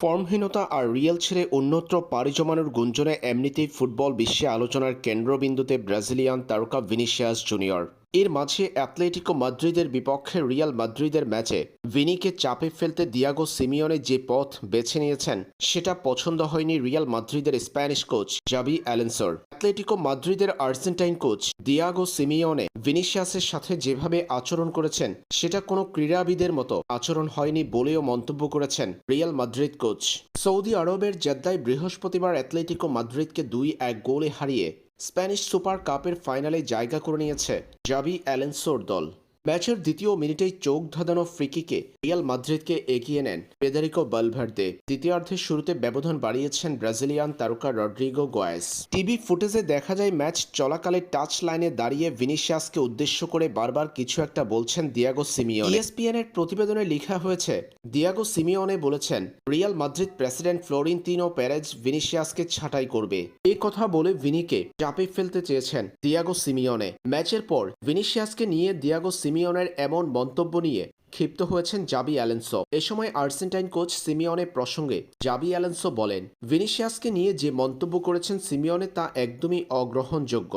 ফর্মহীনতা আর Real ছেড়ে অন্যত্র পাড়ি জমানোর গুঞ্জনে এমনিতেই ফুটবল বিশ্বে আলোচনার কেন্দ্রবিন্দুতে ব্রাজিলিয়ান তারকা ভিনিসিয়াস জুনিয়র। এর মাঝে অ্যাটলেটিকো মাদ্রিদের বিপক্ষে রিয়াল মাদ্রিদের ম্যাচে ভিনিকে চাপে ফেলতে দিয়াগো সিমিওনে যে পথ বেছে নিয়েছেন সেটা পছন্দ হয়নি রিয়াল মাদ্রিদের স্প্যানিশ কোচ জাবি অ্যালেনসোর। অ্যাটলেটিকো মাদ্রিদের আর্জেন্টাইন কোচ দিয়াগো সিমিওনে ভিনিসিয়াসের সাথে যেভাবে আচরণ করেছেন সেটা কোনো ক্রীড়াবিদের মতো আচরণ হয়নি বলেও মন্তব্য করেছেন রিয়াল মাদ্রিদ কোচ। সৌদি আরবের জেদ্দায় বৃহস্পতিবার অ্যাটলেটিকো মাদ্রিদকে 2-1 গোলে হারিয়ে স্প্যানিশ সুপার কাপের ফাইনালে জায়গা করে নিয়েছে জাবি অ্যালেনসোর দল। ম্যাচের দ্বিতীয় মিনিটেই চোখ ধাঁধানো ফ্রিকিকে রিয়াল মাদ্রিদকে এগিয়ে নেন ফেদেরিকো ভালভার্দে। দ্বিতীয়ার্ধের শুরুতে ব্যবধান বাড়িয়েছেন ব্রাজিলিয়ান তারকা রড্রিগো গোয়েস। টিভি ফুটেজে দেখা যায় ম্যাচ চলাকালে টাচ লাইনে দাঁড়িয়ে ভিনিসিয়াসকে উদ্দেশ্য করে বারবার কিছু একটা বলছেন দিয়াগো সিমিওনে। ইএসপিএন এর প্রতিবেদনে লেখা হয়েছে, দিয়াগো সিমিওনে বলেছেন Real Madrid president Florentino Perez ভিনিসিয়াসকে ছাঁটাই করবে। এই কথা বলে ভিনিকে চাপে ফেলতে চেয়েছেন দিয়াগো সিমিওনে। ম্যাচের পর ভিনিসিয়াসকে নিয়ে দিয়াগো সিমিওনের এমন মন্তব্য নিয়ে ক্ষিপ্ত হয়েছেন জাবি অ্যালেনসো। এ সময় আর্জেন্টাইন কোচ সিমিওনে প্রসঙ্গে জাবি অ্যালেনসো বলেন, ভিনিসিয়াসকে নিয়ে যে মন্তব্য করেছেন সিমিওনে তা একদমই অগ্রহণযোগ্য।